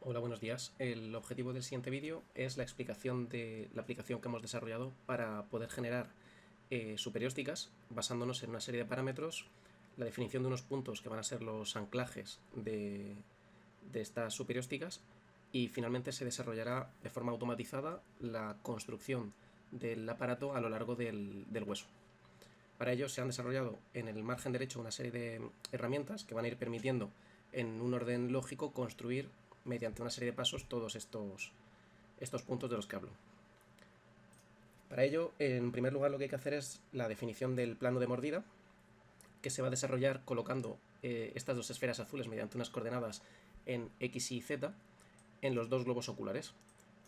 Hola, buenos días. El objetivo del siguiente vídeo es la explicación de la aplicación que hemos desarrollado para poder generar superiósticas basándonos en una serie de parámetros, la definición de unos puntos que van a ser los anclajes de estas superiósticas y finalmente se desarrollará de forma automatizada la construcción del aparato a lo largo del hueso. Para ello se han desarrollado en el margen derecho una serie de herramientas que van a ir permitiendo en un orden lógico construir mediante una serie de pasos todos estos puntos de los que hablo. Para ello, en primer lugar, lo que hay que hacer es la definición del plano de mordida, que se va a desarrollar colocando estas dos esferas azules mediante unas coordenadas en X y Z en los dos globos oculares.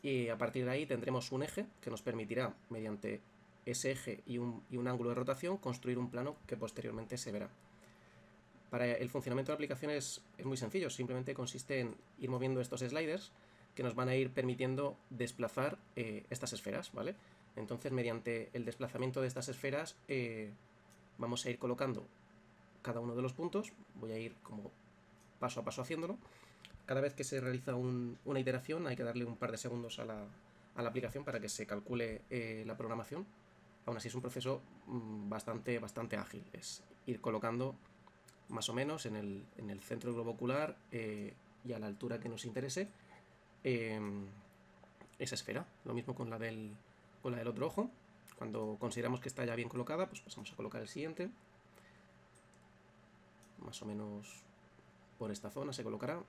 Y a partir de ahí tendremos un eje que nos permitirá, mediante ese eje y un ángulo de rotación, construir un plano que posteriormente se verá. Para el funcionamiento de la aplicación es muy sencillo, simplemente consiste en ir moviendo estos sliders que nos van a ir permitiendo desplazar estas esferas, ¿vale? Entonces, mediante el desplazamiento de estas esferas, vamos a ir colocando cada uno de los puntos. Voy a ir como paso a paso haciéndolo. Cada vez que se realiza una iteración hay que darle un par de segundos a la aplicación para que se calcule la programación. Aún así es un proceso bastante ágil. Es ir colocando más o menos en el centro del globo ocular y a la altura que nos interese eh, esa esfera. Lo mismo con la del otro ojo. Cuando consideramos que está ya bien colocada, pues pasamos a colocar el siguiente. Más o menos por esta zona se colocará.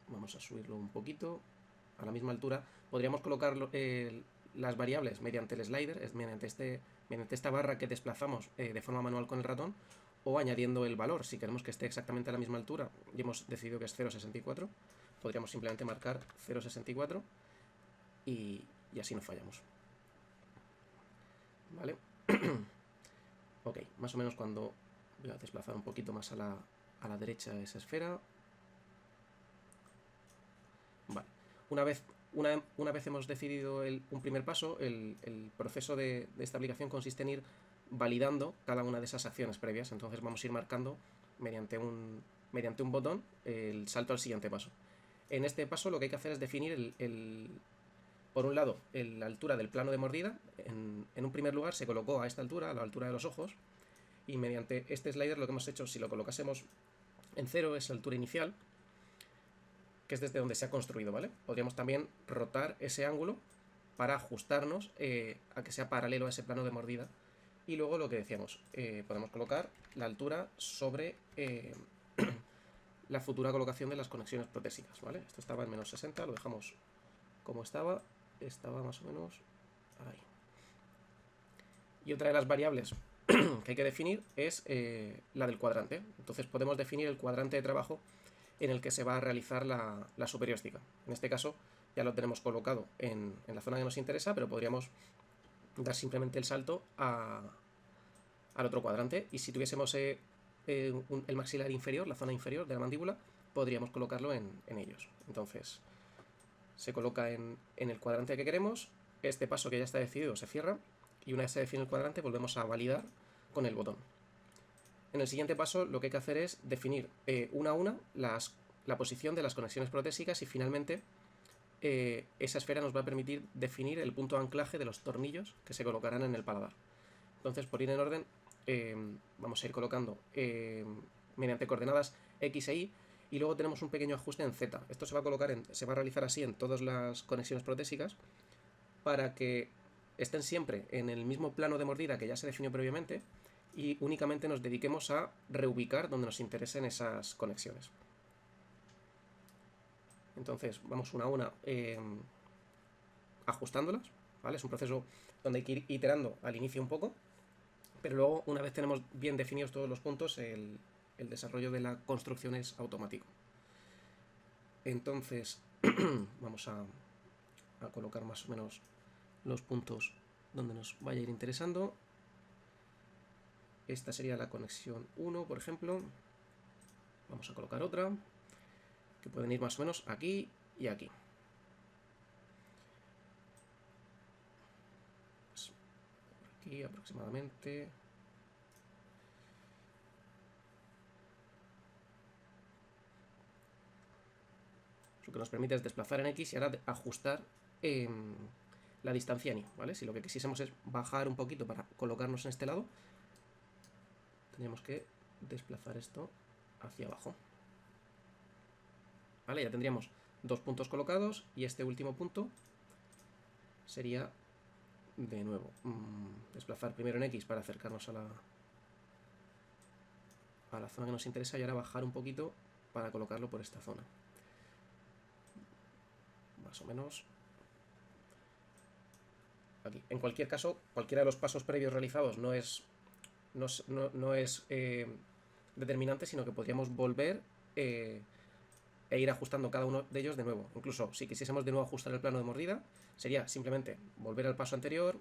Vamos a subirlo un poquito. A la misma altura podríamos colocar las variables mediante el slider, mediante esta barra que desplazamos de forma manual con el ratón, o añadiendo el valor. Si queremos que esté exactamente a la misma altura y hemos decidido que es 0,64, podríamos simplemente marcar 0,64 y así no fallamos. ¿Vale? Ok, más o menos cuando voy a desplazar un poquito más a la derecha esa esfera. Vale. Una vez hemos decidido un primer paso, el proceso de esta aplicación consiste en ir validando cada una de esas acciones previas. Entonces vamos a ir marcando mediante un botón el salto al siguiente paso. En este paso lo que hay que hacer es definir por un lado, la altura del plano de mordida. En un primer lugar se colocó a esta altura, a la altura de los ojos, y mediante este slider lo que hemos hecho, si lo colocásemos en 0, es la altura inicial, que es desde donde se ha construido, ¿vale? Podríamos también rotar ese ángulo para ajustarnos a que sea paralelo a ese plano de mordida. Y luego lo que decíamos, podemos colocar la altura sobre la futura colocación de las conexiones protésicas, ¿vale? Esto estaba en menos 60, lo dejamos como estaba más o menos ahí. Y otra de las variables que hay que definir es la del cuadrante. Entonces podemos definir el cuadrante de trabajo en el que se va a realizar la superióstica. En este caso ya lo tenemos colocado en la zona que nos interesa, pero podríamos dar simplemente el salto al otro cuadrante, y si tuviésemos el maxilar inferior, la zona inferior de la mandíbula, podríamos colocarlo en ellos. Entonces se coloca en el cuadrante que queremos, este paso que ya está decidido se cierra, y una vez se define el cuadrante volvemos a validar con el botón. En el siguiente paso lo que hay que hacer es definir una a una la posición de las conexiones protésicas, y finalmente esa esfera nos va a permitir definir el punto de anclaje de los tornillos que se colocarán en el paladar. Entonces, por ir en orden, vamos a ir colocando mediante coordenadas X e Y, y luego tenemos un pequeño ajuste en Z. Esto se va a realizar así en todas las conexiones protésicas para que estén siempre en el mismo plano de mordida que ya se definió previamente, y únicamente nos dediquemos a reubicar donde nos interesen esas conexiones. Entonces vamos una a una ajustándolas, ¿vale? Es un proceso donde hay que ir iterando al inicio un poco, pero luego, una vez tenemos bien definidos todos los puntos, el desarrollo de la construcción es automático. Entonces vamos a colocar más o menos los puntos donde nos vaya a ir interesando. Esta sería la conexión 1, por ejemplo. Vamos a colocar otra, que pueden ir más o menos aquí y aquí. Pues por aquí aproximadamente. Lo que nos permite es desplazar en X y ahora ajustar la distancia en Y, ¿vale? Si lo que quisiésemos es bajar un poquito para colocarnos en este lado, tendríamos que desplazar esto hacia abajo. ¿Vale? Ya tendríamos dos puntos colocados y este último punto sería, de nuevo, desplazar primero en X para acercarnos a la zona que nos interesa y ahora bajar un poquito para colocarlo por esta zona. Más o menos aquí. En cualquier caso, cualquiera de los pasos previos realizados no es determinante, sino que podríamos volver e ir ajustando cada uno de ellos de nuevo. Incluso si quisiésemos de nuevo ajustar el plano de mordida, sería simplemente volver al paso anterior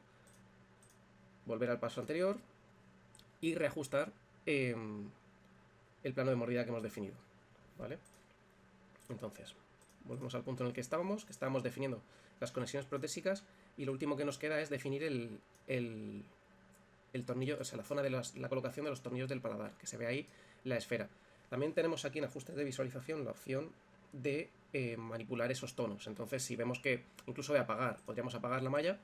y reajustar el plano de mordida que hemos definido, ¿vale? Entonces, volvemos al punto en el que estábamos definiendo las conexiones protésicas y lo último que nos queda es definir el tornillo, o sea, la zona de la colocación de los tornillos del paladar, que se ve ahí la esfera. También tenemos aquí en ajustes de visualización la opción de manipular esos tonos. Entonces, si vemos que incluso de apagar, podríamos apagar la malla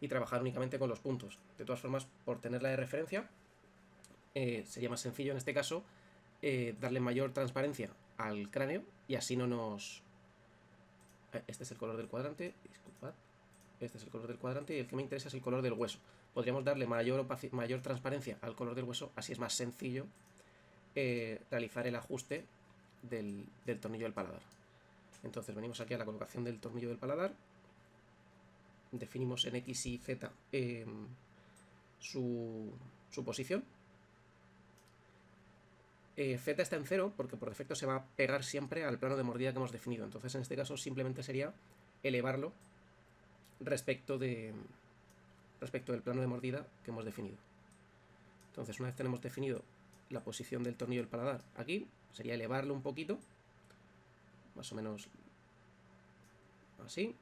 y trabajar únicamente con los puntos. De todas formas, por tenerla de referencia, sería más sencillo en este caso darle mayor transparencia al cráneo y así no nos... Este es el color del cuadrante, disculpad. Este es el color del cuadrante y el que me interesa es el color del hueso. Podríamos darle mayor transparencia al color del hueso, así es más sencillo realizar el ajuste del tornillo del paladar. Entonces venimos aquí a la colocación del tornillo del paladar, definimos en X y Z su posición. Z está en 0 porque por defecto se va a pegar siempre al plano de mordida que hemos definido. Entonces en este caso simplemente sería elevarlo respecto del plano de mordida que hemos definido. Entonces una vez tenemos definido la posición del tornillo del paladar aquí, sería elevarlo un poquito, más o menos así.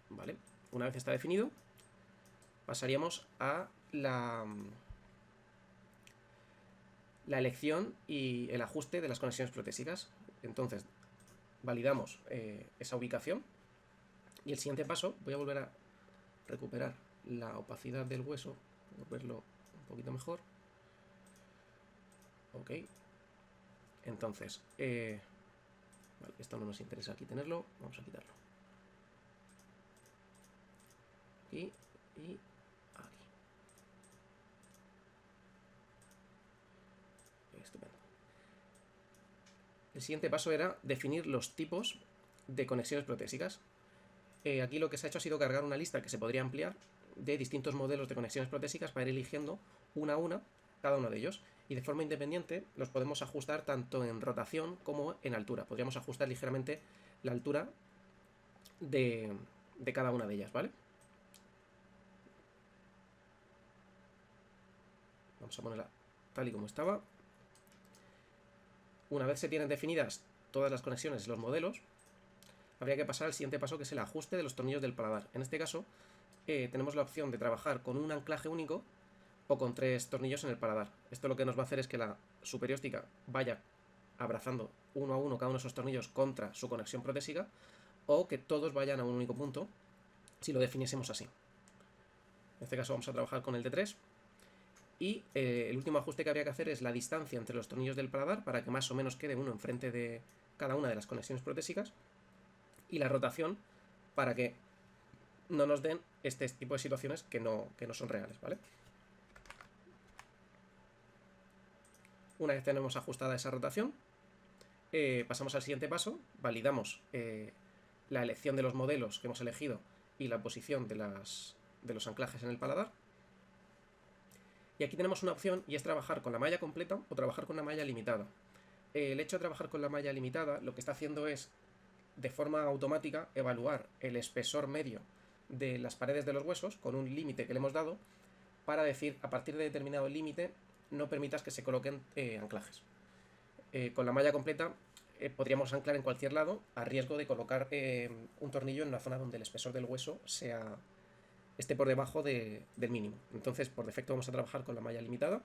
Vale, una vez está definido, pasaríamos a la elección y el ajuste de las conexiones protésicas. Entonces, validamos esa ubicación y el siguiente paso, voy a volver a recuperar la opacidad del hueso, por verlo un poquito mejor. Ok. Entonces, vale, esto no nos interesa aquí tenerlo, vamos a quitarlo. Y aquí. Estupendo. El siguiente paso era definir los tipos de conexiones protésicas. Aquí lo que se ha hecho ha sido cargar una lista que se podría ampliar de distintos modelos de conexiones protésicas para ir eligiendo una a una cada uno de ellos. Y de forma independiente los podemos ajustar tanto en rotación como en altura. Podríamos ajustar ligeramente la altura de cada una de ellas, ¿vale? Vamos a ponerla tal y como estaba. Una vez se tienen definidas todas las conexiones y los modelos, habría que pasar al siguiente paso, que es el ajuste de los tornillos del paladar. En este caso, tenemos la opción de trabajar con un anclaje único o con 3 tornillos en el paladar. Esto lo que nos va a hacer es que la superióstica vaya abrazando uno a uno cada uno de esos tornillos contra su conexión protésica, o que todos vayan a un único punto si lo definiésemos así. En este caso vamos a trabajar con el de 3. Y el último ajuste que habría que hacer es la distancia entre los tornillos del paladar para que más o menos quede uno enfrente de cada una de las conexiones protésicas, y la rotación para que no nos den este tipo de situaciones que no son reales, ¿vale? Una vez tenemos ajustada esa rotación, pasamos al siguiente paso, validamos la elección de los modelos que hemos elegido y la posición de los anclajes en el paladar. Y aquí tenemos una opción, y es trabajar con la malla completa o trabajar con la malla limitada. El hecho de trabajar con la malla limitada lo que está haciendo es, de forma automática, evaluar el espesor medio de las paredes de los huesos con un límite que le hemos dado, para decir, a partir de determinado límite, no permitas que se coloquen anclajes. Con la malla completa podríamos anclar en cualquier lado, a riesgo de colocar un tornillo en una zona donde el espesor del hueso esté por debajo del mínimo. Entonces, por defecto vamos a trabajar con la malla limitada.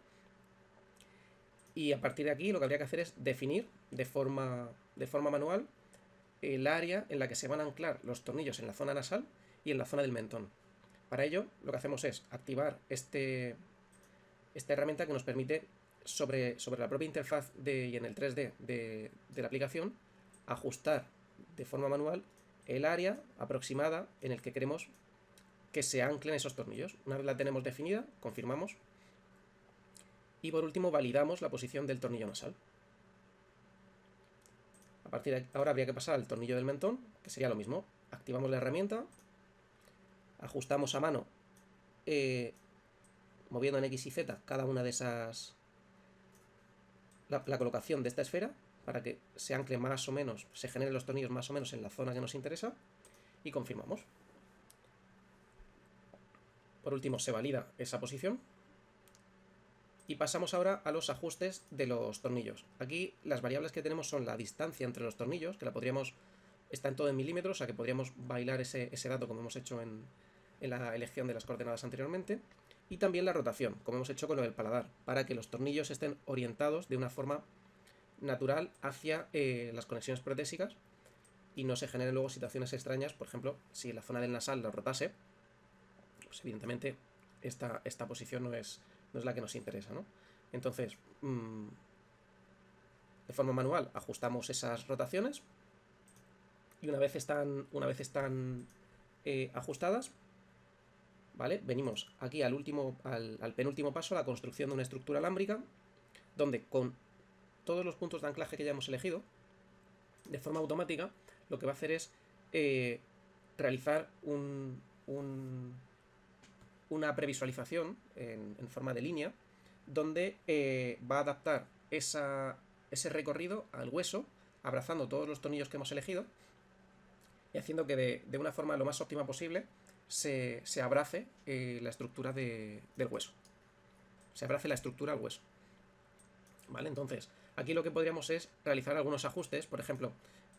Y a partir de aquí lo que habría que hacer es definir de forma manual el área en la que se van a anclar los tornillos en la zona nasal y en la zona del mentón. Para ello, lo que hacemos es activar esta herramienta que nos permite, sobre la propia interfaz y en el 3D de la aplicación, ajustar de forma manual el área aproximada en el que queremos que se anclen esos tornillos. Una vez la tenemos definida, confirmamos. Y por último, validamos la posición del tornillo nasal. A partir de ahora habría que pasar al tornillo del mentón, que sería lo mismo. Activamos la herramienta, ajustamos a mano, moviendo en X y Z cada una de esas, la colocación de esta esfera, para que se anclen más o menos, se generen los tornillos más o menos en la zona que nos interesa, y confirmamos. Por último, se valida esa posición. Y pasamos ahora a los ajustes de los tornillos. Aquí las variables que tenemos son la distancia entre los tornillos, que la podríamos, está en todo en milímetros, o sea que podríamos bailar ese dato como hemos hecho en la elección de las coordenadas anteriormente. Y también la rotación, como hemos hecho con lo del paladar, para que los tornillos estén orientados de una forma natural hacia las conexiones protésicas y no se generen luego situaciones extrañas. Por ejemplo, si la zona del nasal lo rotase, pues evidentemente esta posición no es la que nos interesa, ¿no? Entonces, de forma manual ajustamos esas rotaciones y una vez están ajustadas, ¿vale? Venimos aquí al penúltimo paso, la construcción de una estructura alámbrica, donde con todos los puntos de anclaje que ya hemos elegido, de forma automática, lo que va a hacer es realizar una previsualización en forma de línea, donde va a adaptar ese recorrido al hueso, abrazando todos los tornillos que hemos elegido y haciendo que de una forma lo más óptima posible se abrace la estructura del hueso. Se abrace la estructura al hueso. ¿Vale? Entonces, aquí lo que podríamos es realizar algunos ajustes. Por ejemplo,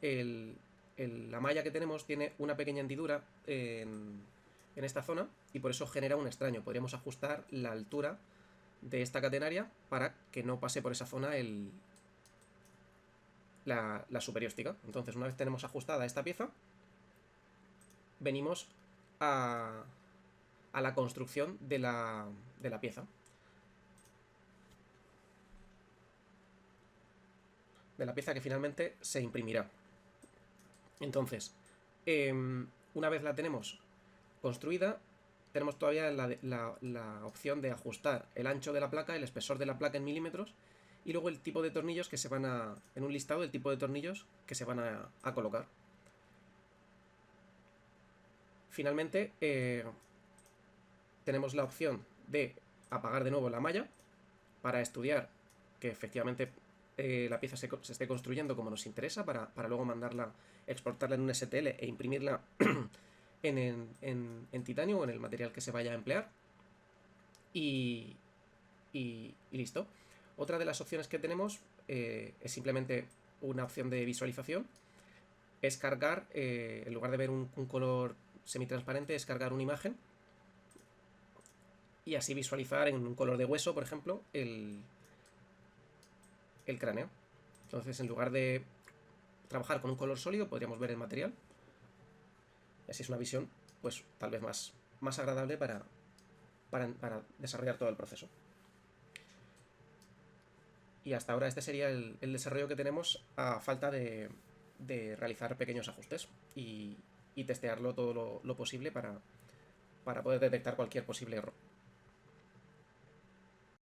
la malla que tenemos tiene una pequeña hendidura en esta zona y por eso genera un extraño. Podríamos ajustar la altura de esta catenaria para que no pase por esa zona la superióstica. Entonces, una vez tenemos ajustada esta pieza, venimos a la construcción de la pieza. De la pieza que finalmente se imprimirá. Entonces, una vez la tenemos construida, tenemos todavía la opción de ajustar el ancho de la placa, el espesor de la placa en milímetros y luego el tipo de tornillos que se van en un listado, el tipo de tornillos que se van a colocar. Finalmente, tenemos la opción de apagar de nuevo la malla para estudiar que efectivamente la pieza se esté construyendo como nos interesa, para luego mandarla, exportarla en un STL e imprimirla en titanio o en el material que se vaya a emplear. Y listo. Otra de las opciones que tenemos es simplemente una opción de visualización. Es cargar, en lugar de ver un color semitransparente, es cargar una imagen y así visualizar en un color de hueso, por ejemplo, el cráneo. Entonces, en lugar de trabajar con un color sólido, podríamos ver el material. Y así es una visión, pues, tal vez más agradable para desarrollar todo el proceso. Y hasta ahora este sería el desarrollo que tenemos a falta de realizar pequeños ajustes y testearlo todo lo posible para poder detectar cualquier posible error.